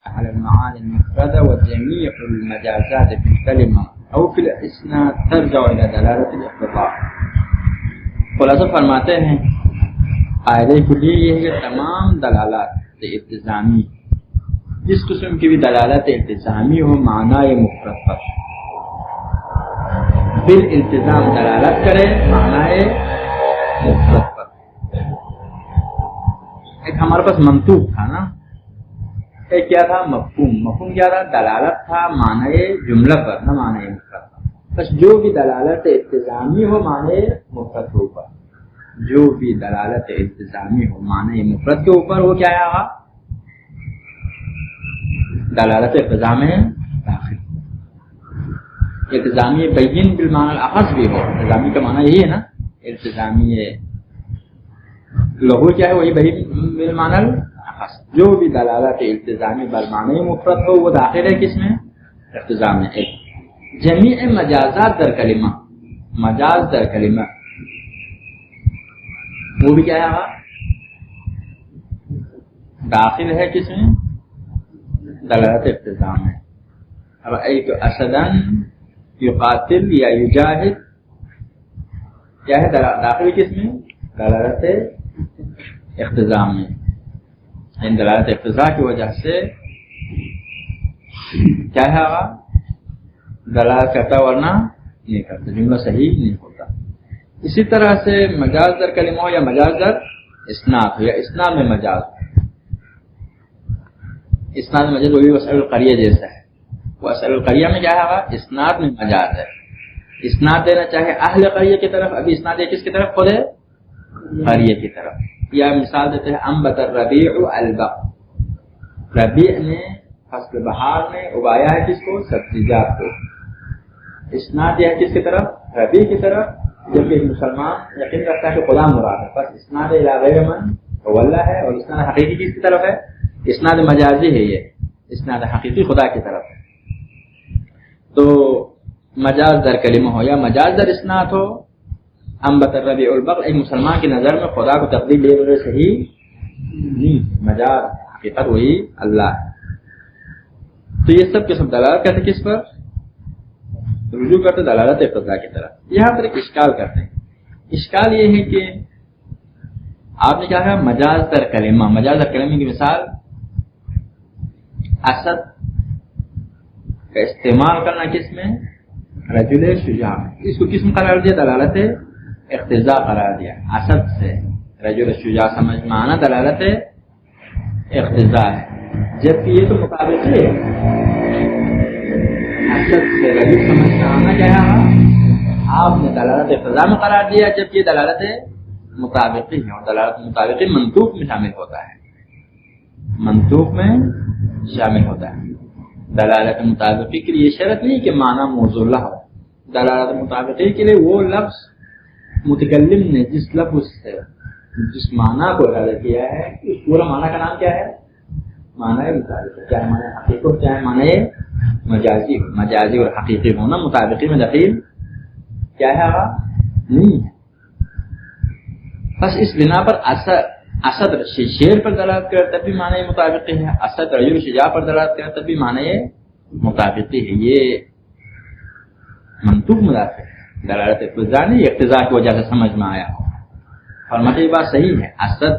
على المعاني المفردة وجميع المجازات في الكلمة أو في الإسناد ترجع إلى دلالة الاقتضاء. خلاصہ فرماتے ہیں قاعدہ کلی یہ ہے کہ تمام دلالات التزامی جس قسم کی بھی دلالت التزامی ہو معنی مفرد پر بالالتزام دلالت کرے معنی مفرد پر. ایک ہمارے پاس منطوق تھا نا، ایک کیا تھا مفہوم. مفہوم کیا تھا؟ دلالت تھا معنی جملہ پر نہ معنی مفرد پر. بس جو بھی دلالت التزامی ہو معنی مفرد کے اوپر، جو بھی دلالت التزامی ہو معنی مفرد کے اوپر وہ کیا ہے؟ دلالت التزام داخل. التزامی بین بالمعنی الاخص بھی ہو، التزامی کا معنی یہی ہے نا، التزامی لہو کیا ہے وہی بین بالمعنی الاخص. جو بھی دلالت التزامی بالمعنی مفرد ہو وہ داخل ہے کس میں؟ التزام میں. ایک جمیع مجازات در کلمہ، مجاز در کلمہ وہ بھی کیا ہے؟ داخل ہے کس میں؟ دلالت التزام ہے. اب ایک اسدن یقاتل یا یجاہد کیا ہے؟ داخل کس میں؟ دلالت اقتضام میں. ان دلالت اقتضاء کی وجہ سے کیا ہے؟ دلالت کرتا ورنہ نہیں کرتا، جملہ صحیح نہیں ہوتا. اسی طرح سے مجاز در کلمہ ہو یا مجاز در اسناد ہو یا اسناد میں مجاز ہو. اسناد میں مجاز وہ بھی وسائل القریہ جیسا ہے. وسائل القریہ میں کیا ہے؟ اسناد میں مجاز ہے. اسناد دینا چاہے اہل قریہ کی طرف، ابھی اسناد ہے کس کی طرف؟ خود قریہ کی طرف. یا مثال دیتے ہیں انبت الربیع البقر، ربیع نے فصل بہار میں اگایا ہے کس کو؟ سبزیجات کو. اسناد ہے کس کی طرف؟ ربیع کی طرف. جبکہ مسلمان یقین رکھتا ہے کہ خدا مراد ہے، بس اسناد الی غیر من هو اللہ ہے. اور اسناد حقیقی کس کی طرف ہے؟ اسناد مجازی ہے، یہ اسناد حقیقی خدا کی طرف ہے. تو مجاز در کلمہ ہو یا مجاز در اسناد ہو، انبت الربیع البقر ایک مسلمان کی نظر میں خدا کو تقدیر لے بغیر صحیح نہیں، مجاز حقیقت وہی اللہ ہے. تو یہ سب کے سب دلالت کرتے کس پر؟ رجوع کرتے دلالت اقتضاء کی طرف. یہاں پر ایک اشکال کرتے ہیں. اشکال یہ ہے کہ آپ نے کیا کہا؟ مجاز در کلمہ. مجاز در کلمہ کی مثال اسد کا استعمال کرنا کس میں؟ رجل شجاع. اس کو کس میں قرار دیا؟ دلالت اقتضاء قرار دیا. اسد سے رجل شجاع سمجھ میں آنا دلالت اقتضاء ہے، جبکہ یہ تو مطابق ہے. اسد سے رجل سمجھ میں آنا کیا ہے؟ آپ نے دلالت اقتضاء میں قرار دیا، جبکہ یہ دلالت مطابقی ہے. اور دلالت مطابقی منطوق میں شامل ہوتا ہے، منطوق میں شامل ہوتا ہے. دلالت مطابقی کے لیے شرط نہیں کہ معنی موصولہ ہو. دلالت مطابقی کے لیے وہ لفظ متکلم نے جس لفظ سے جس معنی کو ارادہ کیا ہے اس پورا معنی کا نام کیا ہے؟ معنی مطابقی. چاہے معنی حقیقی ہو چاہے معنی مجازی ہو. مجازی اور حقیقی ہونا مطابقی میں دخیل کیا ہے؟ نہیں ہے. بس اس بنا پر اسد شیر پر دلالت کرے تب بھی معنی مطابقی ہے، اسد رجل شجاع پر دلالت کرے تب بھی معنی مطابقی ہے. یہ منطوق مدافع ہے. دلالت اقتضاء نہیں، اقتضاء کی وجہ سے سمجھ میں آیا. فرماتے یہ بات صحیح ہے، اسد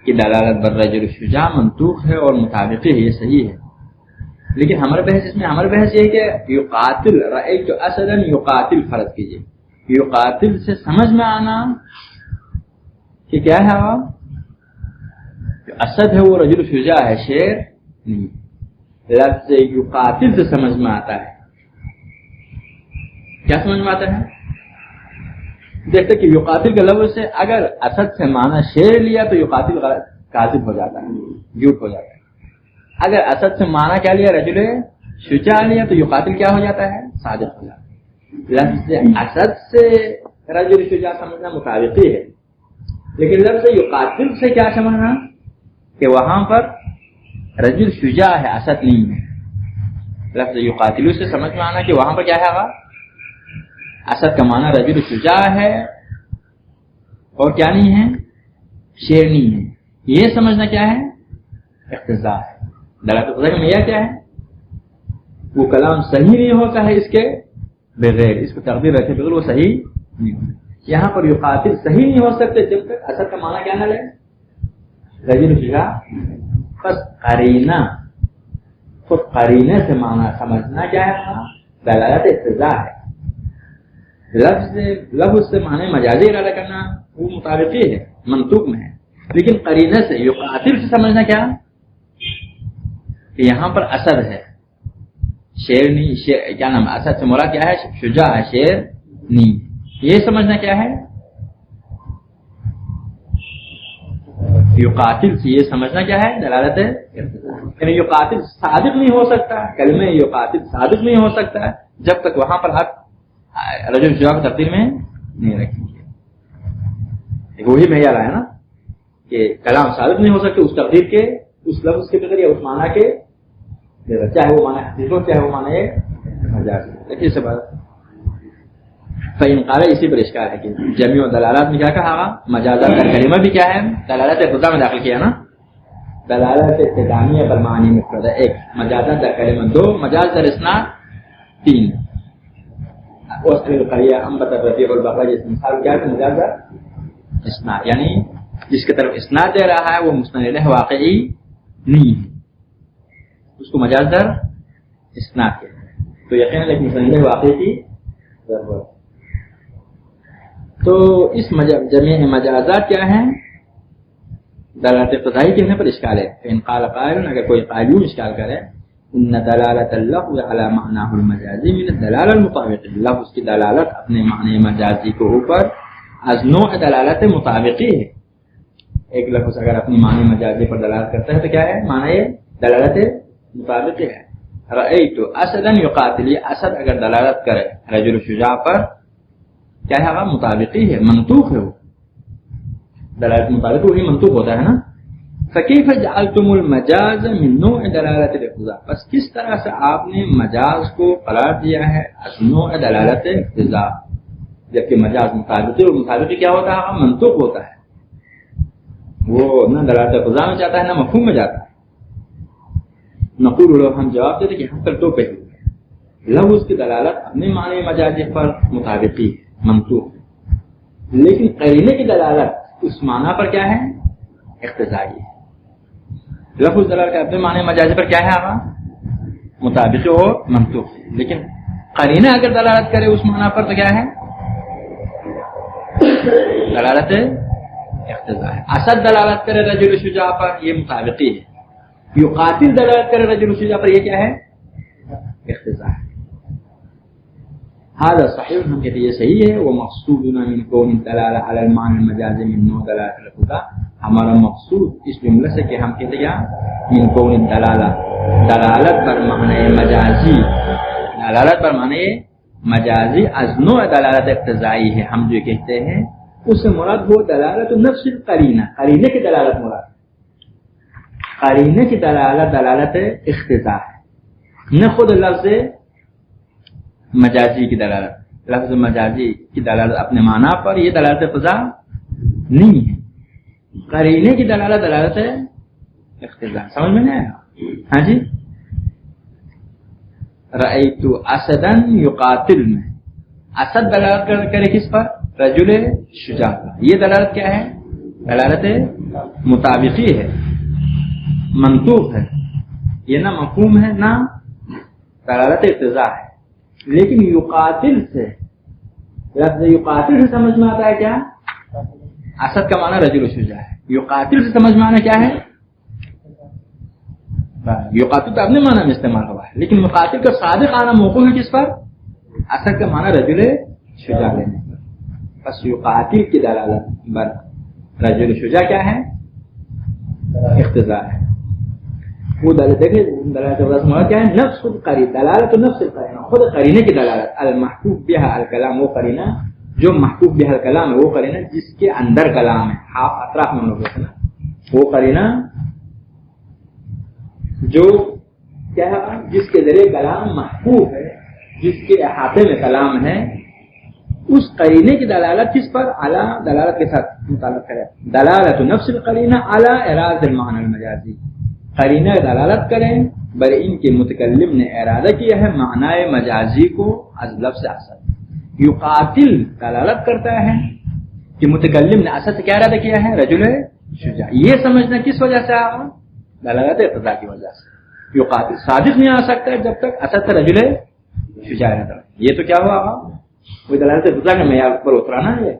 کی دلالت بر رجل شجاع منطوق ہے اور مطابقی ہے، یہ صحیح ہے. لیکن ہمارے بحث یہ ہے کہ یقاتل رأیت اسدا یقاتل فرض کیجئے. یقاتل سے سمجھ میں آنا کہ کیا ہے؟ وہ اسد ہے، وہ رجل شجاع ہے، شیر نہیں. لفظ یقاتل سے سمجھ میں آتا ہے. کیا سمجھ میں آتا ہے؟ دیکھتے کہ یقاتل کے لفظ سے اگر اسد سے معنی شیر لیا تو یقاتل کاذب ہو جاتا ہے، جھوٹ ہو جاتا ہے. اگر اسد سے معنی کیا لیا؟ رجل شجاع لیا تو یقاتل کیا ہو جاتا ہے؟ صادق ہو جاتا ہے. لفظ اسد سے رجل شجاع سمجھنا مطابقی ہے، لیکن لفظ یقاتل سے کیا سمجھنا کہ وہاں پر رجل شجاع ہے، اسد نہیں ہے. لفظ یقاتل سے سمجھ میں آنا کہ وہاں پر کیا ہے؟ اسد کا معنی رجل شجاع ہے اور کیا نہیں ہے؟ شیر نہیں ہے. یہ سمجھنا کیا ہے؟ اقتضاء ہے. دلالت قضائی کا معیار کیا ہے؟ وہ کلام صحیح نہیں ہوتا ہے اس کے بغیر، اس کو تقدیر رکھے بغیر وہ صحیح نہیں ہوتا. یہاں پر یقاتل صحیح نہیں ہو سکتے جب تک اثر کا معنی کیا نہ لے رجل شجاع. بس قرینہ، خود قرینے سے معنی سمجھنا کیا ہے؟ دلالت اقتضاء ہے. لفظ سے معنی مجازی ارادہ کرنا وہ مطابقی ہے، منطوق میں ہے، لیکن قرینے سے یقاتل سے سمجھنا کیا کہ یہاں پر اثر ہے. شیرنی کیا نام ہے، اثر سے مراد کیا ہے؟ شجاع ہے، شیرنی. یہ سمجھنا کیا ہے؟ یقاتل سے یہ سمجھنا کیا ہے؟ دلالت ہے. یعنی یقاتل صادق نہیں ہو سکتا، کلمہ یقاتل صادق نہیں ہو سکتا جب تک وہاں پر آپ رجل شجاع کو تقدیر میں نہیں رکھیں گے. وہی معیار ہے نا کہ کلام صادق نہیں ہو سکتے اس تقدیر کے، اس لفظ کے بغیر یا اس معنی کے، چاہے وہ معنی حقیقت چاہے وہ معنی مجاز. اس سے بات فإن قال اسی پر اشکال ہے کہ جميع دلالات میں کیا کہا؟ مجازات کا کلمہ بھی کیا ہے؟ دلالت اقتضاء میں داخل کیا نا. دلالت اقتضائیہ پر معنی مفرد ایک، مجازات کا کلمہ دو، مجاز در اسناد تین. وصل القریہ انبت الرفیع البقرہ جس مثال کیا ہے؟ مجاز در اسناد، یعنی جس کی طرف اسناد دے رہا ہے وہ مستند الیہ واقعی نہیں ہے، اس کو مجاز در اسناد کہتے ہیں. تو یقیناً ایک مستند الیہ واقعی کی ضرورت. تو اس جميع مجازات کیا ہیں؟ دلالت اقتضائی کہنے پر اشکال ہے. ان قال قائل، اگر کوئی قائل اشکال کرے ان دلالت اللفظ على معناه المجازی من الدلالة المطابقی، لفظ کی دلالت اپنے معنی مجازی کے اوپر از نوع دلالت مطابقی ہے. ایک لفظ اگر اپنی معنی مجازی پر دلالت کرتا ہے تو کیا ہے؟ معنی دلالت مطابقی ہے. رأیت اسدا یقاتل، اسد اگر دلالت کرے رجل شجاع پر کیا ہے؟ مطابقی ہے، منطوق ہے. وہ دلالت مطابق وہی منطوق ہوتا ہے نا. فکیف جعلتم المجاز من نوع دلالت الاقتضاء، بس کس طرح سے آپ نے مجاز کو قرار دیا ہے از نوع دلالت اقتضاء، جبکہ مجاز مطابقی، اور مطابقی کیا ہوتا ہے؟ منطوق ہوتا ہے. وہ نہ دلالت اقتضاء میں جاتا ہے نہ مفہوم میں جاتا ہے. نقول لو، ہم جواب دیتے کہ ہم پر دو پہلو ہے. لفظ کی دلالت اپنے معنی مجازی پر مطابقی ہے، منطوق، لیکن قرینے کی دلالت اس معنی پر کیا ہے؟ اقتضائی ہے. لفظ دلالت اپنے معنی مجازی پر کیا ہے؟ مطابقی اور منطوق، لیکن قرینے اگر دلالت کرے اس معنی پر تو کیا ہے؟ دلالت اقتضاء ہے. اسد دلالت کرے رجل شجاع پر یہ مطابقی ہے. یقاتل دلالت کرے رجل شجاع پر یہ کیا ہے؟ اقتضاء ہے. هذا صحیح، ہم کہتے ہیں یہ صحیح ہے. وہ مقصودنا من کون الدلالہ علی المعنی المجازی من نوع دلالت الاقتضاء، ہمارا مقصود اس جملے سے کہ ہم کہتے ہیں من کون الدلالہ، دلالت پر معنی مجازی، دلالت پر معنی مجازی از نوع دلالت اقتضائی ہے. ہم جو کہتے ہیں اس سے مراد وہ دلالت نفس القرینہ، قرینے کی دلالت مراد، قرینے کی دلالت دلالت اقتضاء ہے، نہ خود لفظ مجازی کی دلالت. لفظ مجازی کی دلالت اپنے معنی پر یہ دلالت اقتضاء نہیں ہے. قرینے کی دلالت دلالت اقتضاء. سمجھ میں نہیں آیا؟ ہاں جی. رأیت اسدا یقاتل، میں اسد دلالت کرے کس پر؟ رجل شجاع پر. یہ دلالت کیا ہے؟ دلالت مطابقی ہے، منطوق ہے. یہ نہ مفہوم ہے نہ دلالت اقتضاء ہے. لیکن یقاتل سے، لفظ یقاتل سے سمجھ میں آتا ہے کیا؟ اسد کا معنی رجل شجاع ہے. یقاتل سے سمجھ میں آنا کیا ہے؟ یقاتل تو اپنے معنی میں استعمال ہوا ہے، لیکن مقاتل کا صادق آنا موقوف ہے کس پر؟ اسد کا معنی رجل شجاع لینے پر. بس یقاتل کی دلالت بر رجل شجاع کیا ہے؟ اقتضاء ہے. وہ دلالت دیکھیں، دلالت مراد کیا ہے؟ نفس القرینہ، دلالت نفس القرینہ، خود قرینے کی دلالت. المحکوم بها الکلام، وہ قرینہ جو محکوم بها الکلام ہے، وہ قرینہ جس کے اندر کلام ہے. اطراف میں لوگ ہوتے ہیں، وہ قرینہ جو کیا ہے؟ جس کے ذریعے کلام محکوم ہے، جس کے احاطے میں کلام ہے، اس قرینے کی دلالت کس پر؟ اعلی دلالت کے ساتھ متعلق ہے. دلالت نفس القرینہ اعلی اراز المعنی المجازی، قرینہ دلالت کریں بر ان کے متکلم نے ارادہ کیا ہے معنی مجازی کو از لفظ اسد. یقاتل دلالت کرتا ہے کہ متکلم نے اسد سے کیا ارادہ کیا ہے؟ رجل شجاع. یہ سمجھنا کس وجہ سے آگا؟ دلالت اقتضاء کی وجہ سے. یقاتل صادق نہیں آ سکتا ہے جب تک اسد سے رجل شجاع رہتا. یہ تو کیا ہوا آگا؟ وہ دلالت اقتضاء کا معیار پر اترانا ہے.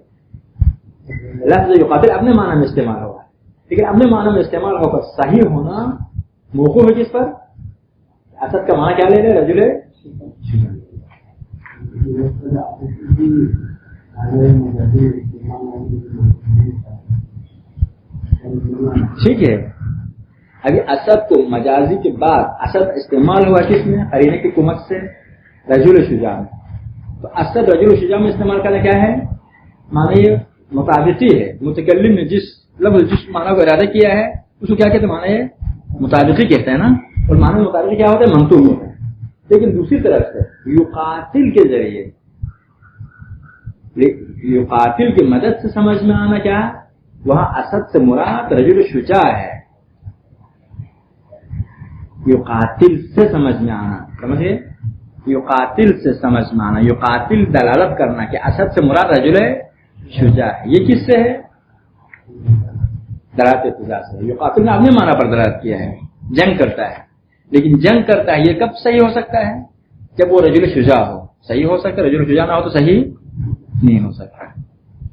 لفظ یقاتل اپنے معنی میں استعمال ہوا ہے، لیکن اپنے معنی میں استعمال ہو کر صحیح ہونا موقوف ہے کس پر؟ اسد کا معنی کیا لے رہے؟ رجل شجاع. ٹھیک ہے. ابھی اسد کو مجازی کے بعد اسد استعمال ہوا کس میں؟ قرینے کی کمک سے رجل شجاع میں. تو اسد رجل شجاع میں استعمال کرنا کیا ہے؟ معنی یہ مطابقی ہے. متکلم نے جس لفظ جس معنی کو ارادہ کیا ہے اس کو کیا کہتے ہیں؟ معنی مطابقی کہتے ہیں نا. اور معنی مطابقی کیا ہوتا ہے؟ منطوق ہوتا ہے. لیکن دوسری طرف سے یقاتل کے ذریعے یقاتل کی مدد سے سمجھ میں آنا کیا؟ وہاں اسد سے مراد رجل شجاع ہے. یقاتل سے سمجھ میں آنا، سمجھے؟ یقاتل سے سمجھ میں آنا، یقاتل دلالت کرنا کہ اسد سے مراد رجل شجاع ہے. یہ کس سے ہے؟ دلالت اقتضاء سے. یقاتل نے اپنے معنی پر دلالت کیا ہے، جنگ کرتا ہے. لیکن جنگ کرتا ہے یہ کب صحیح ہو سکتا ہے؟ جب وہ رجل شجاع ہو. صحیح ہو سکتا ہے، رجل شجاع نہ ہو تو صحیح نہیں ہو سکتا.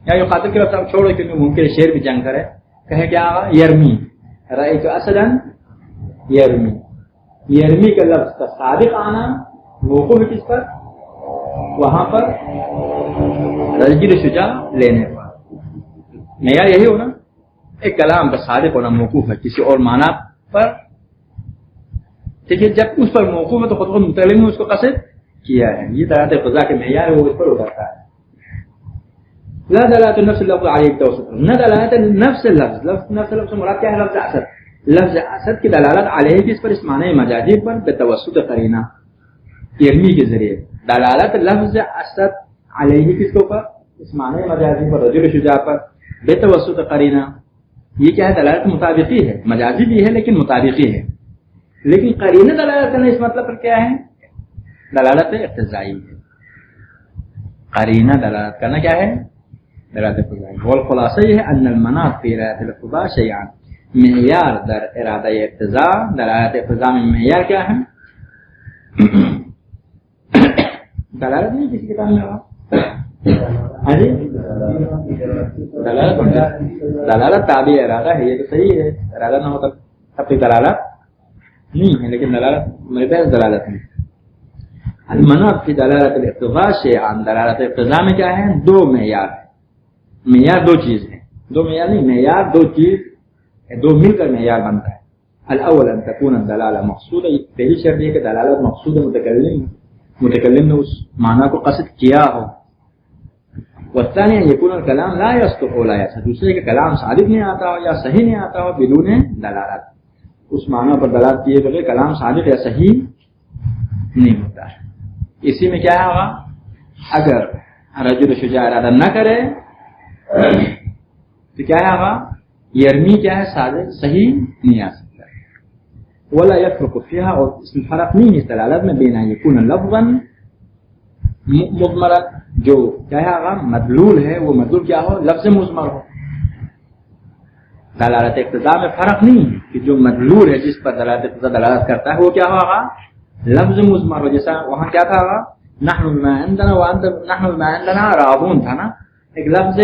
یا یقاتل کے لفظ آپ چھوڑو کیونکہ ممکن شیر بھی جنگ کرے. کہے کیا آگا؟ یرمی رأیت اسدا یرمی. یرمی کا لفظ کا صادق آنا موقوف ہے کس پر؟ وہاں پر رجل شجاع لینے پر. معیار یہی ہونا، ایک کلام کا صادق ہونا موقوف ہے کسی اور معنی پر. ٹھیک ہے، جب اس پر موقوف ہے تو خود متکلم نے اس کو قصد کیا ہے. یہ دلالت اقتضاء کے معیار ہے، وہ اس پر اترتا ہے. لا دلالت النفس اللفظ علیہ التوسط. نہ دلالت نفس اللفظ. نفس اللفظ مراد کیا ہے؟ لفظ اسد. لفظ اسد کی دلالت علیہ کس پر؟ اس معنی مجازی پر بتوسط قرینہ یرمی کے ذریعے. دلالت لفظ اسد علیہ کس کے اوپر؟ اس معنی مجازی پر رجل شجاع پر بتوسط قرینہ. یہ کیا ہے؟ دلالت مطابقی ہے، مجازی بھی ہے لیکن مطابقی ہے. لیکن قرینہ دلالت کرنا اس مطلب پر کیا ہے؟ دلالت اقتضائی ہے. قرینہ دلالت کرنا کیا ہے؟ دلالت اقتضائی. والخلاصہ یہ ہے ان المناط فی ارادۃ الاقتضاء شیئان. معیار در ارادہ اقتضاء، دلالت اقتضاء میں معیار کیا ہے؟ دلالت نہیں کسی کتاب میں ہاں جی دلالت تابع ارادہ ہے. یہ تو صحیح ہے، ارادہ نہ ہوتا تب تک دلالت نہیں ہے. لیکن دلالت میرے پاس دلالت نہیں. المناط فی دلالت الاقتضاء شیئان. دلالت اقتضاء میں کیا ہے؟ دو معیار ہے. معیار دو چیز ہے، دو معیار نہیں، معیار دو چیز، دو مل کر معیار بنتا ہے. الاول ان تكون الدلاله مقصوده. پہلی شرط یہ کہ دلالت مقصود متکلم نے اس معنی کو قصد کیا ہو. والثاني ان يكون الكلام لا يصدق ولا يصح. دوسرے کہ کلام صادق نہیں آتا ہو یا صحیح نہیں آتا ہو بدون دلالت. اس معنی پر دلالت کیے بغیر کلام صادق یا صحیح نہیں ہوتا ہے. اسی میں کیا ہوگا؟ اگر رجل شجاع ارادہ نہ کرے تو کیا ہوگا؟ یرمی کیا ہے؟ صادق صحیح نہیں آ سکتا. ولا يفرق فيها. اور اس میں فرق نہیں ہے دلالت میں بین ان يكون لفظا مضمرا. جو کیا ہے مدلول ہے وہ مدلول کیا ہو؟ لفظ مضمر ہو. دلالت اقتضاء میں فرق نہیں ہے کہ جو مدلول ہے جس پر دلالت اقتضاء دلالت کرتا ہے وہ کیا ہوگا؟ لفظ مضمر ہو. جیسا وہاں کیا تھا؟ نحن بما عندنا وانت نحن بما عندنا راغون تھا نا. ایک لفظ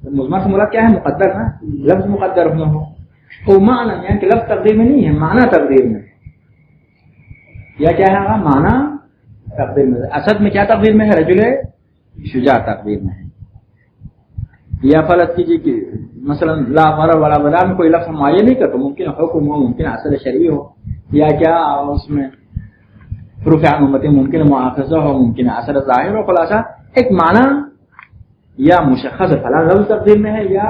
مضمر سے مراد کیا ہے؟ مقدر نا. لفظ مقدر ہونا ہو وہ معنی یعنی کہ لفظ تقدیر میں نہیں ہے، معنی تقدیر میں. یا کیا ہے معنی تقدیر میں. اسد میں کیا تقدیر میں ہے؟ رجل شجاع تقدیر میں ہے. یا فرض کیجیے کہ مثلا لا غر ولا بلا میں کوئی لفظ معین نہیں کرتا، ممکن حکم ہو، ممکن اصل شرعی ہو، یا کیا اس میں حروف عمومتی ممکن مؤاخذہ ہو، ممکن اثر ظاہر ہو. خلاصہ ایک معنی یا مشخص فلاں لفظ تقدیر میں ہے، یا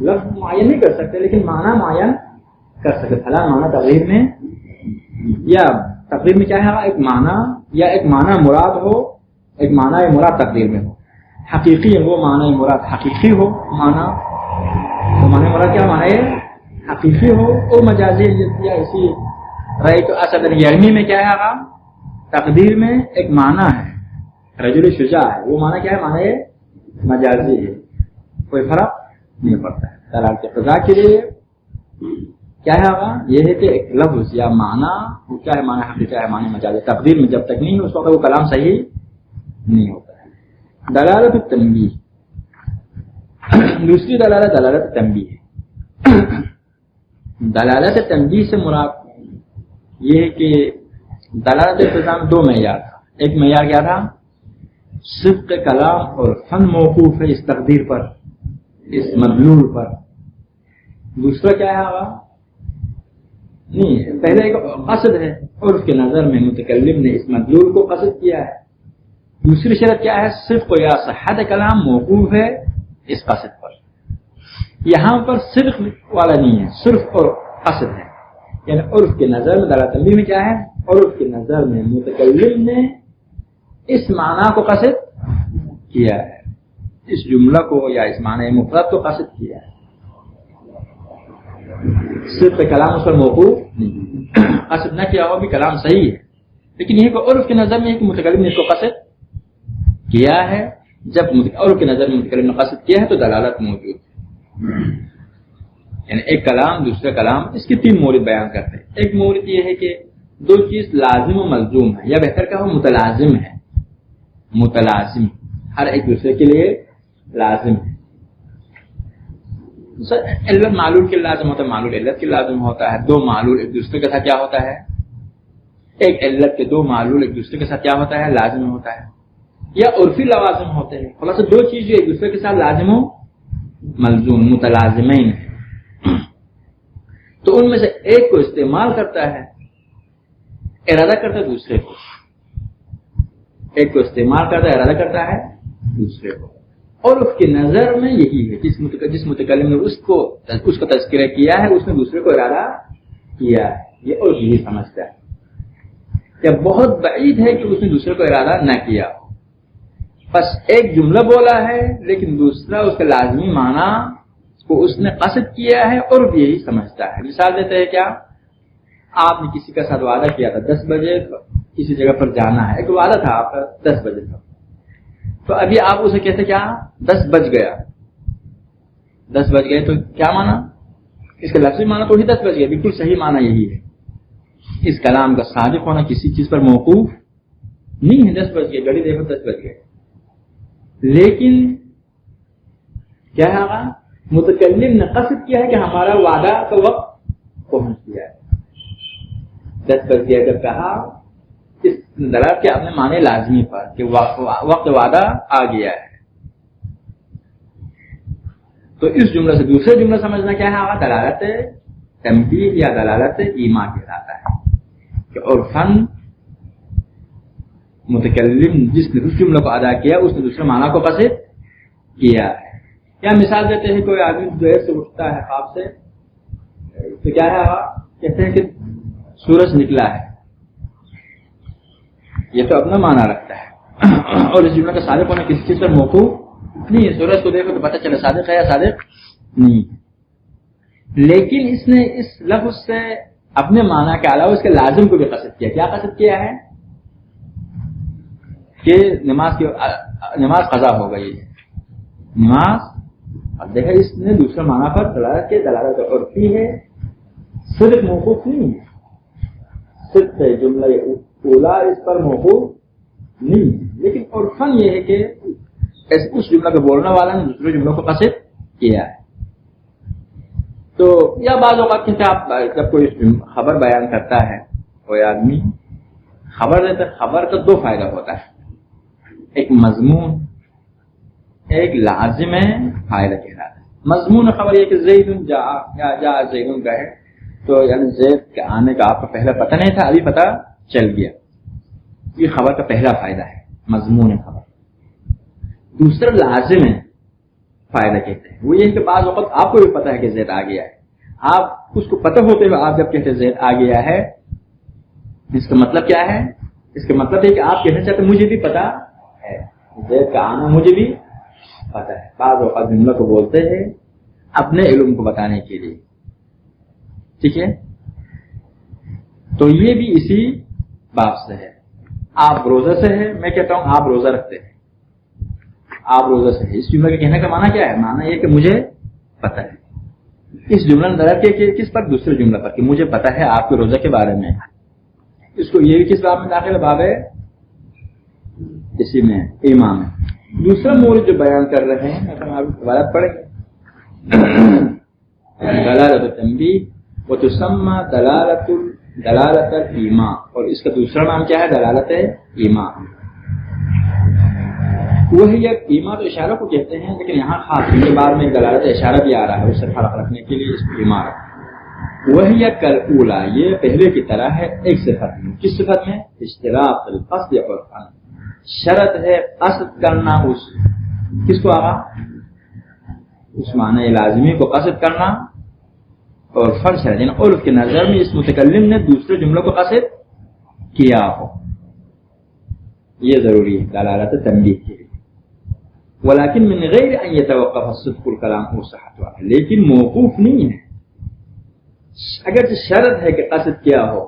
لفظ معین نہیں کر سکتے لیکن معنی معین کر سکتے. فلاں معنی تقدیر میں، یا تقدیر میں کیا ہے؟ ایک معنی یا ایک معنی مراد ہو، ایک معنی مراد تقدیر میں ہو. حقیقی وہ معنی مراد حقیقی ہو. معنی مراد کیا؟ معنی حقیقی ہو وہ مجازی یا اسی رأی تو اسد یرمی میں کیا ہے آقا؟ تقدیر میں ایک معنی ہے رجل شجاع ہے، وہ معنی کیا ہے؟ معنی مجازی ہے، کوئی فرق نہیں پڑتا ہے۔ دلالت قضا کے لیے کیا ہے آقا؟ یہ ہے کہ ایک لفظ یا معنی کیا ہے، معنی حقیقی ہے معنی مجازی، تقدیر میں جب تک نہیں اس وقت وہ کلام صحیح نہیں ہوتا ہے۔ دلالت التنبیہ، دوسری دلالت دلالت تنبیہ ہے۔ دلالت تنبیہ سے مراد یہ ہے کہ دلالت التزام دو معیار تھا، ایک معیار کیا تھا؟ صدق کلام اور فن موقوف ہے اس تقدیر پر، اس مدلول پر۔ دوسرا کیا ہے آقا؟ نہیں، پہلے ایک قصد ہے اور اس کے نظر میں متکلم نے اس مدلول کو قصد کیا ہے۔ دوسری شرط کیا ہے؟ صدق یا صحت کلام موقوف ہے اس قصد پر۔ یہاں پر صرف والا نہیں ہے، صرف اور قصد ہے، یعنی عرف کے نظر میں دلالت تنبیہ میں کیا ہے؟ عرف کے نظر میں متکلم نے اس معنی کو قصد کیا ہے، اس جملہ کو یا اس معنی مفرد کو قصد کیا ہے، صرف کلام اس پر موقوف نہیں، قصد نہ کیا ہو بھی کلام صحیح ہے، لیکن یہ کہ عرف کے نظر میں ایک متکلم نے اس کو قصد کیا ہے۔ جب عرف کے نظر میں متکلم نے قصد کیا ہے تو دلالت موجود ہے، یعنی ایک کلام دوسرا کلام، اس کی تین مورد بیان کرتے ہیں۔ ایک مورد یہ ہے کہ دو چیز لازم و ملزوم ہے، یا بہتر کہو متلازم ہے، متلازم ہر ایک دوسرے کے لیے لازم ہے۔ علت معلول کے لازم ہوتا ہے، معلول علت کے لازم ہوتا ہے، دو معلول ایک دوسرے کے ساتھ کیا ہوتا ہے؟ ایک علت کے دو معلول ایک دوسرے کے ساتھ کیا ہوتا ہے؟ لازم ہوتا ہے، یا عرفی لوازم ہوتے ہیں۔ خلاصہ دو چیز جو ایک دوسرے کے ساتھ لازم و ملزوم متلازمین ہیں، تو ان میں سے ایک کو استعمال کرتا ہے، ارادہ کرتا ہے دوسرے کو، ایک کو استعمال کرتا ہے ارادہ کرتا ہے دوسرے کو، اور اس کی نظر میں یہی ہے جس متکلم نے اس کا تذکرہ کیا ہے اس نے دوسرے کو ارادہ کیا ہے، یہ اور یہی سمجھتا ہے۔ یا بہت بعید ہے کہ اس نے دوسرے کو ارادہ نہ کیا ہو، بس ایک جملہ بولا ہے لیکن دوسرا اس کا لازمی معنی کو اس نے قصد کیا ہے اور یہی سمجھتا ہے۔ مثال دیتے ہیں کیا؟ آپ نے کسی کا ساتھ وعدہ کیا تھا 10 بجے کسی جگہ پر جانا ہے، ایک وعدہ تھا آپ کا 10 بجے کا، تو ابھی آپ اسے کہتے کیا 10 بج گیا، 10 بج گئے تو کیا معنی؟ اس کا لفظی معنی تو ہی 10 بج گیا، بالکل صحیح معنی یہی ہے۔ اس کلام کا صادق ہونا کسی چیز پر موقوف نہیں ہے، 10 بج گئے، گھڑی دیکھو 10 بج گئے، لیکن کیا ہے؟ متکلم نے قصد کیا ہے کہ ہمارا وعدہ کا وقت پہنچ گیا ہے، 10 بج گیا جب کہا، اس دلالت کے اپنے معنی لازمی پر کہ وقت وعدہ آ گیا ہے۔ تو اس جملے سے دوسرے جملہ سمجھنا کیا ہے؟ دلالت تنبیہ یا دلالت ایما کہلاتا ہے کہ عرفاً متکلم جس نے اس جملے کو ادا کیا اس نے دوسرے معنی کو قصد کیا ہے۔ یا مثال دیتے ہیں کوئی آدمی دیر سے اٹھتا ہے خواب سے، تو کیا ہے؟ کہتے ہیں کہ سورج نکلا ہے، یہ تو اپنا معنی رکھتا ہے اور اس جملے کا صادق ہونا کسی چیز پر موقوف نہیں ہے، سورج کو دیکھو تو پتہ چلے صادق ہے یا صادق نہیں، لیکن اس نے اس لفظ سے اپنے معنی کے علاوہ اس کے لازم کو بھی قصد کیا۔ کیا قصد کیا ہے؟ کہ نماز قضا ہو گئی ہے، نماز، اب دیکھا اس نے دوسرے معنی پر دلالت کی، دلالت عرفی ہے، صرف موقوف نہیں ہے، صرف جملہ اولا اس پر موقوف نہیں ہے، لیکن عرفاً یہ ہے کہ اس جملہ کو بولنے والا نے دوسرے جملوں کو قصد کیا ہے۔ تو یا بعض اوقات کہتے ہیں آپ جب کوئی خبر بیان کرتا ہے کوئی آدمی خبر دیتا ہے، خبر کا دو فائدہ ہوتا ہے، ایک مضمون، ایک لازم فائدہ کہلاتا ہے۔ مضمون خبر یہ کہ زید جا زید گئے، تو یعنی زید کے آنے کا آپ کو پہلا پتہ نہیں تھا، ابھی پتہ چل گیا، یہ خبر کا پہلا فائدہ ہے، مضمون خبر۔ دوسرا لازم فائدہ کہتے ہیں، وہ یہ کہ بعض وقت آپ کو بھی پتہ ہے کہ زید آ گیا ہے، آپ اس کو پتہ ہوتے ہوئے آپ جب کہتے ہیں زید آ گیا ہے، اس کا مطلب کیا ہے؟ اس کا مطلب ہے کہ آپ کہنا چاہتے مجھے بھی پتہ ہے، زید کا آنا مجھے بھی پتہ ہے۔ بعض اوقات جملہ کو بولتے ہیں اپنے علم کو بتانے کے لیے، ٹھیک ہے. تو یہ بھی اسی باب سے ہے. آپ روزہ سے ہے، میں کہتا ہوں آپ روزہ رکھتے ہیں، آپ روزہ سے ہے. اس جملے کے کہنے کا معنی کیا ہے؟ معنی یہ کہ مجھے پتہ ہے. اس جملہ نے دلالت کیا کہ کس پر؟ دوسرے جملہ پر، کہ مجھے پتہ ہے آپ کے روزہ کے بارے میں. اس کو یہ بھی کس باب میں داخل ہے؟ باب ہے اسی میں ایمان میں. دوسرا مورد جو بیان کر رہے ہیں آپ روایت پڑھیں گے. دلالت التنبیہ وتسمى دلالت الایماء، اور اس کا دوسرا نام کیا ہے؟ دلالت ایماء. وہی ایک ایماء تو اشارہ کو کہتے ہیں، لیکن یہاں خاص کے بعد میں دلالت اشارہ بھی آ رہا ہے، اس سے فرق رکھنے کے لیے اس کو ایماء. وہی کالاولی، یہ پہلے کی طرح ہے ایک صفت میں. کس صفت میں؟ اشتراط القصد عرفا، شرط ہے قصد کرنا. اس کس کو آگا؟ اس معنی لازمی کو قصد کرنا، اور فرض ہے یعنی عرف کے نظر میں اس متکلم نے دوسرے جملوں کو قصد کیا ہو. یہ ضروری ہے دلالت تنبیہ کے لیے. ولیکن من غیر ان یتوقف صدق الکلام او صحتہ، لیکن موقوف نہیں ہے. اگرچہ شرط ہے کہ قصد کیا ہو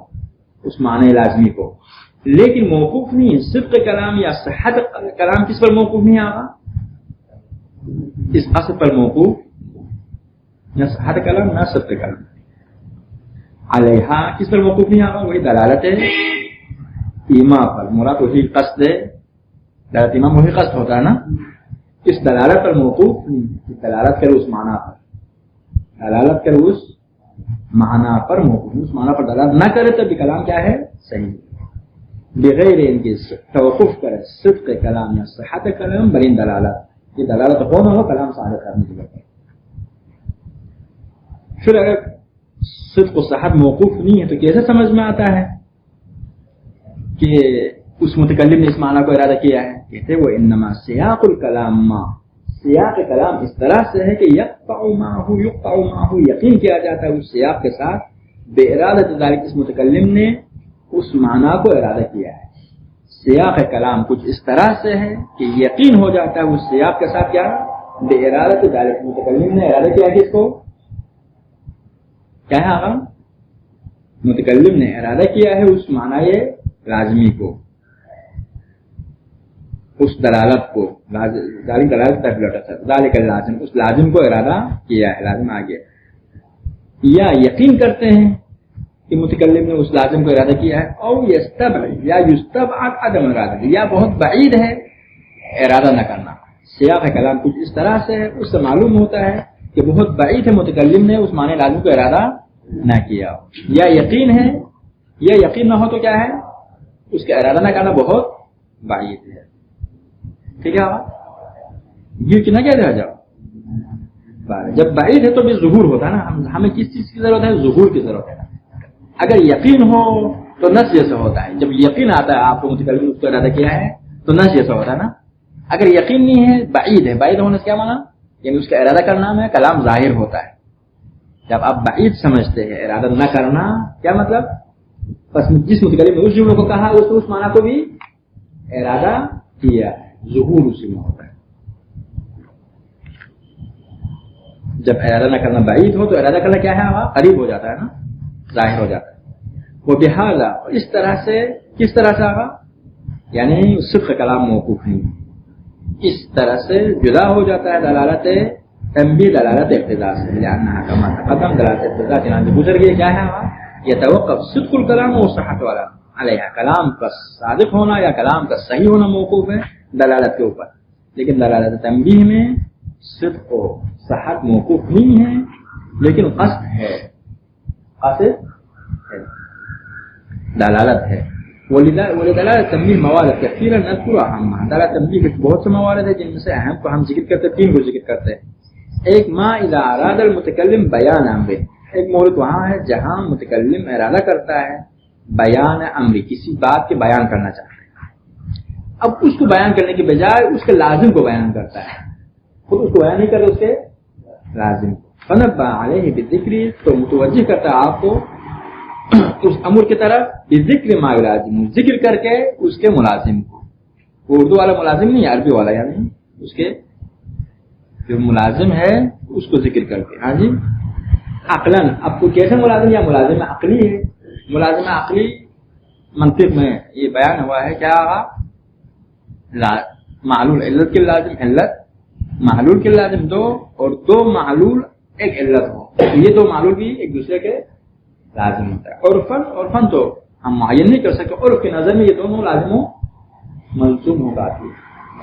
اس معنی لازمی کو، لیکن موقوف نہیں ہے. صدق کلام یا صحت کلام کس پر موقوف نہیں آگا؟ اس قصد پر موقوف، نہ صحت کلام نہ صدق کلام. علیہا کس پر موقوف نہیں آگا؟ وہی دلالت ایماء پر. مراد وہی قصد ہے، دلالت ایماء وہی قصد ہوتا ہے نا. اس دلالت پر موقوف نہیں، دلالت کرے اس معنی پر، دلالت کرے اس معنی پر موقوف. اس معنی پر دلالت نہ کرے تو بھی کلام کیا ہے؟ صحیح. بغیر ان کے توقف کرے صدق کلام یا صحت کلام بلین دلالت، یہ دلالت ہونا ہو کلام صادق کرنے کی ضرورت ہے. پھر اگر صدق و صحت موقوف نہیں ہے تو کیسے سمجھ میں آتا ہے کہ اس متکلم نے اس معنی کو ارادہ کیا ہے؟ کہتے وہ انما سیاق الکلام ما، سیاق کلام اس طرح سے ہے کہ یقطع معه یقین کیا جاتا ہے اس سیاق کے ساتھ بے ارادت ذالک، اس متکلم نے اس معنی کو ارادہ کیا ہے. سیاق کلام کچھ اس طرح سے ہے کہ یقین ہو جاتا ہے اس سیاق کے ساتھ کیا؟ بے ارادت ذالک، متکلم نے ارادہ کیا کس کو؟ کیا ہے آقا؟ متکلم نے ارادہ کیا ہے اس معنی لازمی کو، اس دلالت کو. ذالک دلالت تک لوٹا تھا، ذالک اللازم، اس لازم کو ارادہ کیا ہے، لازم آ گیا. یا یقین کرتے ہیں کہ متکلم نے اس لازم کو ارادہ کیا ہے، او یستبعد یا یستبعد عدم ارادہ، یا بہت بعید ہے ارادہ نہ کرنا. سیاق کلام کچھ اس طرح سے ہے، اس سے معلوم ہوتا ہے کہ بہت بعید ہے متکلم نے اس معنی لازم کو ارادہ نہ کیا. یا یقین ہے، یا یقین نہ ہو تو کیا ہے؟ اس کا ارادہ نہ کرنا بہت بعید ہے. ٹھیک ہے یہ کہ نہ کیا جاؤ. جب بعید ہے تو بھی ظہور ہوتا ہے نا. ہمیں کس چیز کی ضرورت ہے؟ ظہور کی ضرورت ہے. اگر یقین ہو تو نس جیسا ہوتا ہے. جب یقین آتا ہے آپ کو متکلم اس کو ارادہ کیا ہے تو نس جیسا ہوتا ہے نا. اگر یقین نہیں ہے، بعید ہے، بعید ہونے سے کیا مانا؟ یعنی اس کا ارادہ کرنا میں کلام ظاہر ہوتا ہے. جب آپ بعید سمجھتے ہیں ارادہ نہ کرنا، کیا مطلب؟ بس جس متکلم نے اس جملے کو کہا اس معنی کو بھی ارادہ کیا، ظہور اسی میں ہوتا ہے. جب ارادہ نہ کرنا بعید ہو تو ارادہ کرنا کیا ہے؟ قریب ہو جاتا ہے نا، ظاہر ہو جاتا ہے. وہ بہذا اس طرح سے، کس طرح سے آگا؟ یعنی صدق کلام موقوف نہیں، اس طرح سے جدا ہو جاتا ہے دلالت تنبیہ دلالت اقتضاء سے. لأنها كما تقدم دلالت اقتضاء چنانچہ گزر گئی کیا ہے؟ یتوقف صدق الکلام و صحت والا علیہ، کلام کا صادق ہونا یا کلام کا صحیح ہونا موقوف ہے دلالت کے اوپر. لیکن دلالت تنبیہ میں صدق و صحت موقوف نہیں ہے، لیکن قصد ہے، قصد ہے، دلالت ہے. ولدلالت تنبیہ موارد کثیرا نذکر اہمها. دلالت تنبیہ کے بہت سے موارد ہیں جن میں سے اہم کو ہم ذکر کرتے ہیں، 3 کو ذکر کرتے ہیں. ایک ما اذا اراد المتکلم بیان امر، ایک مورد وہاں ہے جہاں متکلم ارادہ کرتا ہے بیان امر، کسی بات کے بیان کرنا چاہتا ہے. اب اس کو بیان کرنے کے بجائے اس کے لازم کو بیان کرتا ہے، خود اس کو بیان نہیں کرتا، اس کے لازم کو. فنبہ علیہ بالذکر، تو متوجہ کرتا ہے آپ کو اس امر کی طرف ذکر ما لازم، ذکر کر کے اس کے ملازم کو. وہ اردو والا ملازم نہیں، عربی والا، یعنی اس کے جو ملازم ہے اس کو ذکر کر کے. ہاں جی، عقلاً. اب تو کیسے ملازم یا ملازم عقلی ہے؟ ملازم عقلی منطق میں یہ بیان ہوا ہے کیا معلول علت کے لازم علت، معلول کے لازم دو، اور دو معلول ایک علت ہو. یہ دو معلول بھی ایک دوسرے کے لازم ہوتا ہے. عرفاً تو ہم معین نہیں کر سکتے. عرف کی نظر میں یہ دونوں لازم و ملزوم ہوگا.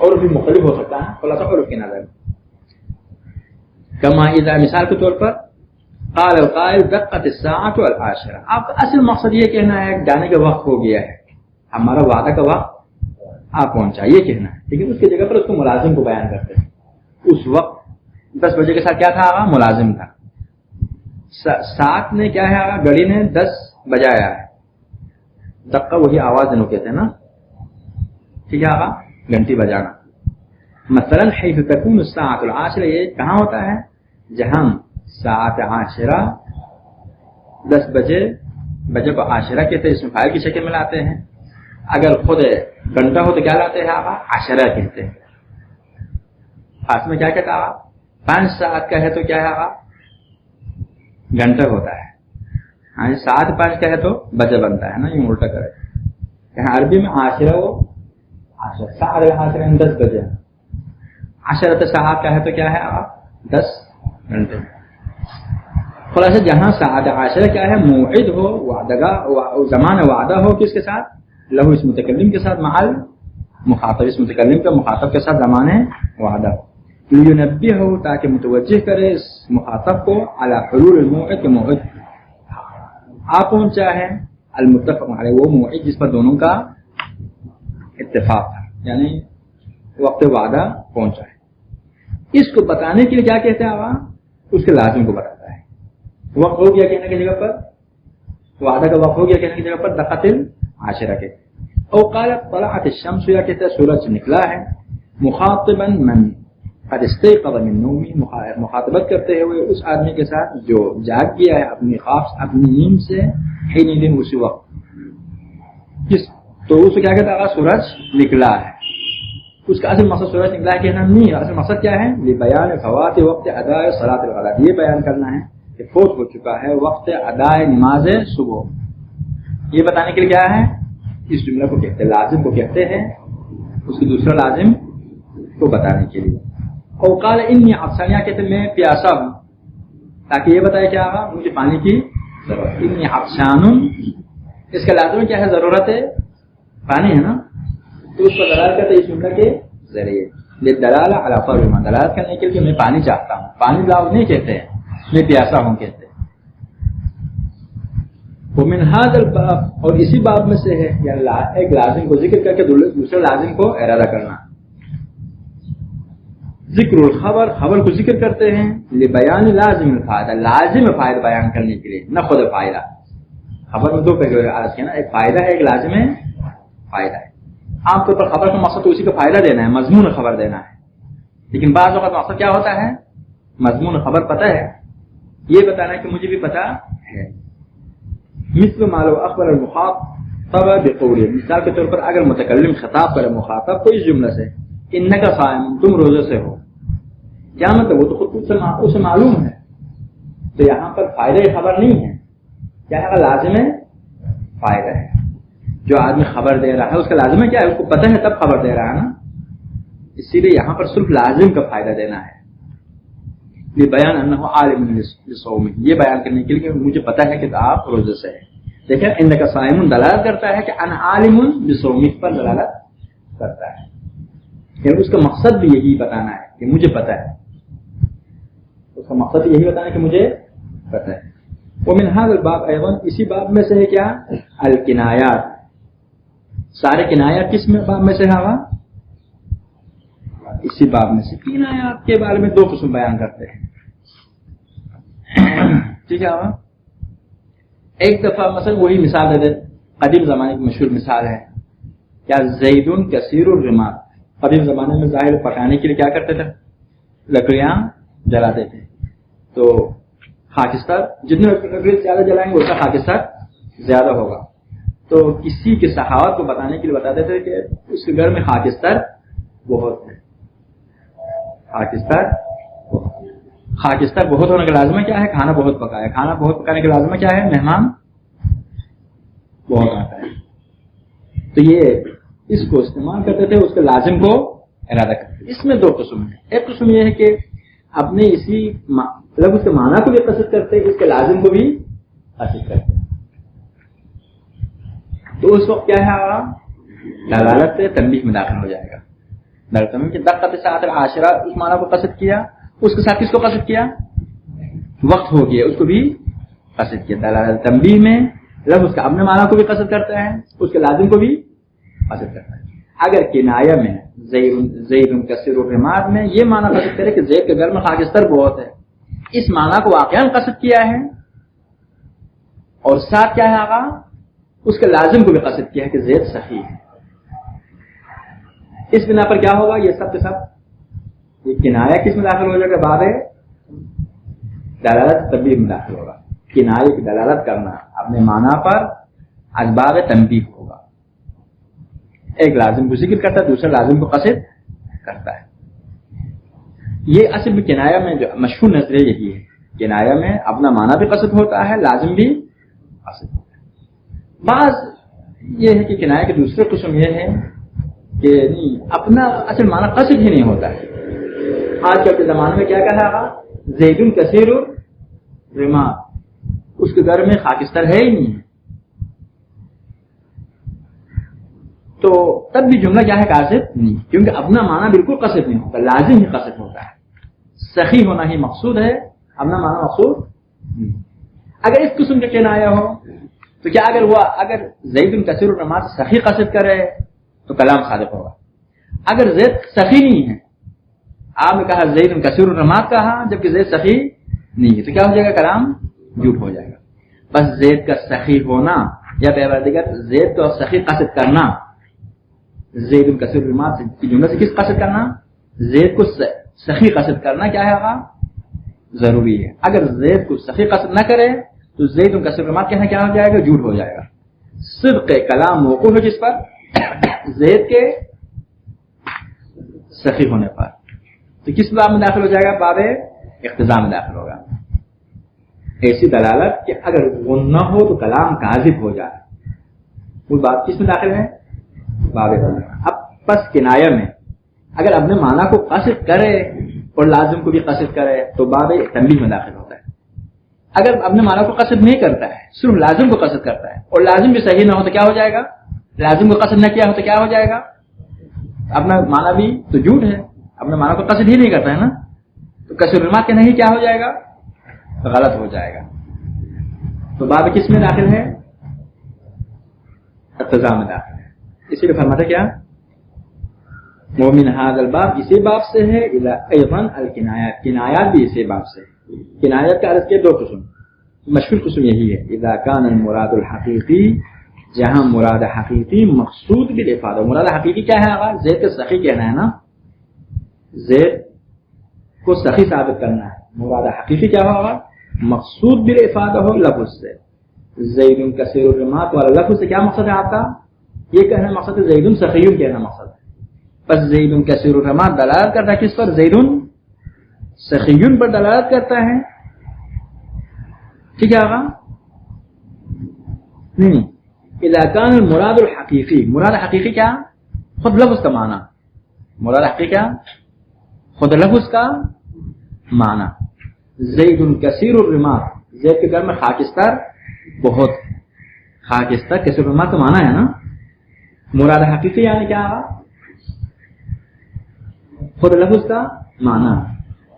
اور بھی مختلف ہو سکتا ہے خلاصہ عرف کی نظر میں. کما اذا مثال کے طور پر قال القائل دقت الساعة والعاشرة. آپ کا اصل مقصد یہ کہنا ہے جانے کا وقت ہو گیا ہے، ہمارا وعدہ کا وقت آپ پہنچا، یہ کہنا ہے. لیکن اس کی جگہ پر اس کو ملازم کو بیان کرتے ہیں. اس وقت 10 بجے کے ساتھ کیا تھا آگا؟ ملازم تھا. ساتھ نے کیا ہے آگا؟ گھڑی نے 10 بجایا ہے. دقہ وہی آواز انہوں کہتے ہیں نا، ٹھیک ہے آگا، گھنٹی بجانا. مثلا حیث تکون الساعة العاشرة، یہ کہاں ہوتا ہے؟ جہاں ساعت عاشرہ 10 بجے کو عاشرہ کہتے ہیں، اس میں فاعل کی شکل میں لاتے ہیں. اگر خود گھنٹہ ہو تو کیا لاتے ہیں آقا؟ عشرہ کہتے ہیں. خاص میں کیا کہتا ہے؟ 5 ساعت کا ہے تو کیا ہے آقا؟ گھنٹہ ہوتا ہے. ہاں 7 5 کا ہے تو بجے بنتا ہے نا، یہ الٹا کرے. یہاں عربی میں عاشرہ وہ عاشرہ ساعت عاشرہ 10 بجے. عشرۃ ساعت کا ہے تو کیا ہے آقا؟ 10 گھنٹے. خلاصہ جہاں ساعت عاشرہ کیا ہے؟ موعد ہو، وعدہ، زمان وعدہ ہو کس کے ساتھ؟ لہو اس متکلم کے ساتھ، محل مخاطب، اس متکلم کا مخاطب کے ساتھ زمان وعدہ ہو. لینبہ ہو، تاکہ متوجہ کرے اس مخاطب کو علی حلول الموعد کے موعد آپ پہنچا ہے. المتفق علیہ وہ موعد جس پر دونوں کا اتفاق تھا، یعنی وقت وعدہ پہنچا ہے. اس کو بتانے کے لیے کیا کہتے ہیں آقا؟ اس کے لازم کو بتاتا ہے. وقت ہو گیا کہنے کی جگہ پر، وعدہ کا وقت ہو گیا کہنے کی جگہ پر دقت عاشرہ کہتے ہیں. او قالت طلعت الشمس، یا کہتے ہیں سورج نکلا ہے. مخاطبا من قد استيقظ من نومه، مخاطبت کرتے ہوئے اس آدمی کے ساتھ جو جاگ گیا ہے اپنی خواب اپنی نیند سے، حین دن اسی وقت. تو اس کو کیا کہتا ہے؟ سورج نکلا ہے. اس کا اصل مقصد سورج نکلا ہے کہنا نہیں، اصل مقصد کیا ہے؟ لبیان فوات وقت اداء صلاۃ الغداۃ، یہ بیان کرنا ہے کہ فوت ہو چکا ہے وقت اداء نماز صبح. یہ بتانے کے لیے کیا ہے؟ اس جملہ کو کہتے ہیں، لازم کو کہتے ہیں، اس کی دوسرا لازم کو بتانے کے لیے. اور قال انی عطشان، کہتے میں پیاسا ہوں، تاکہ یہ بتایا کیا ہوگا؟ مجھے پانی کی ضرورت. انی عطشان، اس کا لازم کیا ہے؟ ضرورت ہے پانی ہے نا، تو اس پر دلالت کرتے اس جملہ کے ذریعے. للدلالہ علی فرض ما، دلالت کرنے کے لیے میں پانی چاہتا ہوں. پانی لاؤ نہیں کہتے ہیں، میں پیاسا ہوں کہتے ہیں. ومن هذا الباب، اور اسی باب میں سے ہے، یعنی ایک لازم کو ذکر کر کے دوسرے لازم کو ارادہ کرنا. ذکر الخبر، خبر کو ذکر کرتے ہیں لبیان لازم الفائدہ، لازم فائدہ بیان کرنے کے لیے، نہ خود فائدہ. خبر میں دو پہلو عرض کیا نا، ایک فائدہ ہے، ایک لازم ہے فائدہ ہے. عام طور پر خبر کا مقصد تو اسی کا فائدہ دینا ہے، مضمون خبر دینا ہے. لیکن بعض اوقات مقصد کیا ہوتا ہے؟ مضمون خبر پتہ ہے، یہ بتانا ہے کہ مجھے بھی پتہ ہے. مثل ما لو اخبر المخاطب بقوله، مثال کے طور پر اگر متکلم خطاب کرے مخاطب کو اس جملہ سے، انک صائم، تم روزے سے ہو. کیا مطلب؟ وہ تو خود اسے معلوم ہے. تو یہاں پر فائدہ خبر نہیں ہے، کیا ہے؟ لازم ہے فائدہ ہے. جو آدمی خبر دے رہا ہے اس کا لازم ہے کیا ہے؟ اس کو پتہ ہے تب خبر دے رہا ہے نا، اسی لیے یہاں پر صرف لازم کا فائدہ دینا ہے. یہ بیان انہ عالم للصوم، یہ بیان کرنے کے لیے کہ مجھے پتہ ہے کہ آپ روزے سے ہیں. دیکھیں انک صائم دلالت کرتا ہے کہ انا عالم بصوم پر دلالت کرتا ہے، یعنی اس کا مقصد بھی یہی بتانا ہے کہ مجھے پتہ ہے. اس کا مقصد یہی بتانا ہے کہ مجھے پتہ ہے. ومن هذا الباب ایضا، اسی باب میں سے ہے کیا؟ الکنایات. سارے کنایات کس میں باب میں سے ہے؟ اسی باب میں سے. کنایات کے بارے میں دو قسم بیان کرتے ہیں، ٹھیک ہے. ایک دفعہ مثلا وہی مثال دے دیں، قدیم زمانے کی مشہور مثال ہے کیا؟ زیدن کثیر الرماد. قدیم زمانے میں ظاہر پکانے کے لیے کیا کرتے تھے؟ لکڑیاں جلاتے تھے. تو خاکستر جتنے لکڑی زیادہ جلائیں گے اس کا خاکستر زیادہ ہوگا. تو کسی کے سخاوت کو بتانے کے لیے بتاتے تھے کہ اس کے گھر میں خاکستر بہت ہے، خاکستر خاکستر بہت ہونے کا لازمہ کیا ہے؟ کھانا بہت پکایا. کھانا بہت پکانے کا لازمہ کیا ہے؟ مہمان بہت آتا ہے. تو یہ اس کو استعمال کرتے تھے, اس کے لازم کو ارادہ کرتے تھے. اس میں دو قسم ہیں. ایک قسم یہ ہے کہ اپنے اسی مطلب اس کے معنی کو بھی قصد کرتے, اس کے لازم کو بھی قصد کرتے. تو اس وقت کیا ہے, دلالت تنبیہ میں داخل ہو جائے گا. دلالت کہ دقت ساعت العاشرہ اس معنی کو قصد کیا, اس کے ساتھ کس کو قصد کیا؟ وقت ہو گیا, اس کو بھی قصد کیا. دلالت تنبیہ میں لفظ اس کا اپنے معنی کو بھی قصد کرتا ہے, اس کے لازم کو بھی قصد کرتا ہے. اگر کنایہ میں زید کثیر الرماد میں یہ معنی قصد کرے کہ زید کے گھر میں خاکستر بہت ہے, اس معنی کو واقعا قصد کیا ہے, اور ساتھ کیا ہے آقا, اس کے لازم کو بھی قصد کیا ہے کہ زید سخی ہے. اس بنا پر کیا ہوگا؟ یہ سب کے سب یہ کنایہ کس میں داخل ہو جائے گا؟ باب دلالت تنبیہ میں داخل ہوگا. کنایہ کی دلالت کرنا اپنے معنی پر اسباب تنبیہ ہوگا. ایک لازم کو ذکر کرتا ہے, دوسرا لازم کو قصد کرتا ہے. یہ اصل میں کنایہ میں جو مشہور نظریہ یہی ہے, کنایہ میں اپنا معنی بھی قصد ہوتا ہے, لازم بھی قصد ہوتا ہے. بعض یہ ہے کہ کنایہ کے دوسرے قسم یہ ہے کہ اپنا اصل معنی قصد ہی نہیں ہوتا ہے. آج کل کے زمانے میں کیا کہا ہے, زید کثیر الرماد, اس کے گھر میں خاکستر ہے ہی نہیں, تو تب بھی جملہ کیا ہے؟ قاصد نہیں, کیونکہ اپنا معنی بالکل قصد نہیں ہوتا, لازم ہی قصد ہوتا ہے. سخی ہونا ہی مقصود ہے, اپنا معنی مقصود نہیں. اگر اس قسم کا کنایہ ہو تو کیا اگر زید کثیر الرماد سخی قصد کرے تو کلام صادق ہوگا. اگر زید سخی نہیں ہے, آپ نے کہا زید کثیر الرماد کہا جبکہ زید سخی نہیں ہے, تو کیا ہو جائے گا؟ کلام جھوٹ ہو جائے گا. بس زید کا سخی ہونا یا بعبارت دیگر زید کو سخی قصد کرنا, زید کثیر الرماد کی جملے سے کس قصد کرنا؟ زید کو سخی قصد کرنا کیا ہے آقا؟ ضروری ہے. اگر زید کو سخی قصد نہ کرے تو زید کثیر الرماد کہنا کیا ہو جائے گا؟ جھوٹ ہو جائے گا. صدق کلام موقوف ہے کس پر؟ زید کے سخی ہونے پر. تو کس باب میں داخل ہو جائے گا؟ باب اقتضاء میں داخل ہوگا. ایسی دلالت کہ اگر وہ نہ ہو تو کلام کاذب ہو جائے, وہ بات کس میں داخل ہے؟ باب اقتضاء. اب پس کنایہ میں اگر اپنے معنی کو قصد کرے اور لازم کو بھی قصد کرے تو باب تنبیہ میں داخل ہوتا ہے. اگر اپنے معنی کو قصد نہیں کرتا ہے, صرف لازم کو قصد کرتا ہے, اور لازم بھی صحیح نہ ہو تو کیا ہو جائے گا؟ لازم کو قصد نہ کیا ہو تو کیا ہو جائے گا؟ اپنا معنی بھی تو جھوٹ ہے, اپنے معنی کو قصد ہی نہیں کرتا ہے نا, تو کثیر الرماد کے نہیں کیا ہو جائے گا؟ غلط ہو جائے گا. تو باب کس میں داخل ہے؟ اقتضاء میں داخل ہے. اسی لیے فرماتا کیا؟ مومن هذا الباب اسی باب سے ہے, ایضا الکنایات, کنایات بھی اسی باب سے. کنایات کا عرض کے دو قسم, مشہور قسم یہی ہے, اذا کان المراد الحقیقی, جہاں مراد حقیقی مقصود بالافادہ. مراد حقیقی کیا ہے آقا؟ زید کا سخی کہنا ہے نا, زید کو سخی ثابت کرنا ہے. مراد حقیقی کیا ہوگا؟ مقصود بالافادہ ہو لفظ سے. زید کثیر الرماد والا لفظ سے کیا مقصد ہے آپ کا؟ یہ کہنا مقصد ہے زید سخی کہنا مقصد ہے. بس زید کثیر الرماد دلالت کرتا ہے کس پر؟ زید سخی پر دلالت کرتا ہے. ٹھیک ہے آقا؟ نہیں, اذا کان المراد الحقیقی, مراد حقیقی کیا؟ خود لفظ کا معنی. مراد حقیقی کیا؟ خود لفظ کا معنی. زید کثیر الرماد, زید کے گھر میں خاکستر بہت. خاکستر کثیر الرماد کا معنی ہے نا. مراد حقیقی یعنی کیا؟ خود لفظ کا معنی.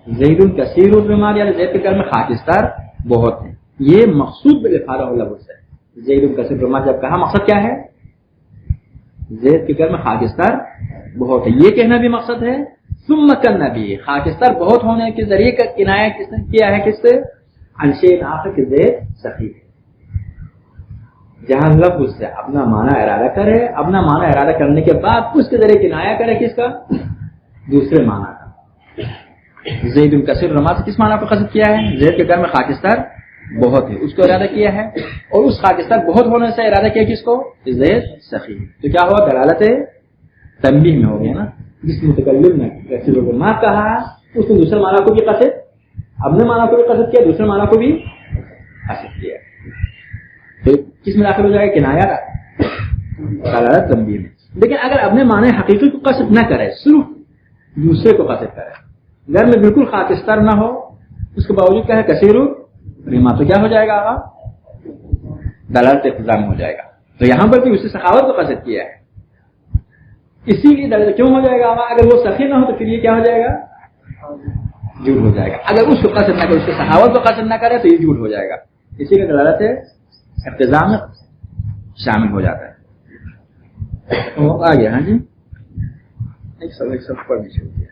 زید کثیر الرماد یعنی زید کے گھر میں خاکستر بہت ہیں. یہ مقصود بالافادہ ہو لفظ ہے. زید کثیر الرماد جب کہا مقصد کیا ہے؟ زید کے گھر میں خاکستر بہت ہے, یہ کہنا بھی مقصد ہے. ثم کرنا بھی, خاکستر بہت ہونے کے ذریعے کا کنایہ کس نے کیا ہے؟ کس سے؟ عن شیء آخر کہ زید سخی ہے. جہاں لفظ سے اپنا معنی ارادہ کرے, اپنا معنی ارادہ کرنے کے بعد اس کے ذریعے کنایہ کرے کس کا؟ دوسرے معنی کا. زید کثیر الرماد سے کس معنی کو قصد کیا ہے؟ زید کے گھر میں خاکستر بہت ہے, اس کو ارادہ کیا ہے, اور اس خاکستر بہت ہونے سے ارادہ کیا کس کو؟ زید سخی. تو کیا ہوا؟ دلالت تنبیہ میں ہو گیا نا. جس متکلم نے کثیر الرماد کہا اس نے دوسرے معنی کو بھی قصد اپنے معنی کو بھی قصد کیا, دوسرے معنی کو بھی قصد کیا, تو کس میں داخل ہو جائے گا؟ کنایا دلالت تنبیہ میں. لیکن اگر اپنے معنی حقیقی کو قصد نہ کرے, صرف دوسرے کو قصد کرے, گھر میں بالکل خاکستر نہ ہو, اس کے باوجود کیا ہے کثیر ریما, تو کیا ہو جائے گا آقا؟ دلالت التزام ہو جائے گا. تو یہاں پر بھی اسے سخاوت کو قصد کیا ہے, اسی لیے دلالت کیوں ہو جائے گا آقا؟ اگر وہ سخی نہ ہو تو پھر یہ کیا ہو جائے گا؟ جھوٹ ہو جائے گا. اگر اس کو قصد نہ کرے, اس کے سخاوت کو قصد نہ کرے تو یہ جھوٹ ہو جائے گا. اسی لیے دلالت التزام میں شامل ہو جاتا ہے. آ گیا. ہاں جی, ایک سب پر بھی چھوڑ دیا.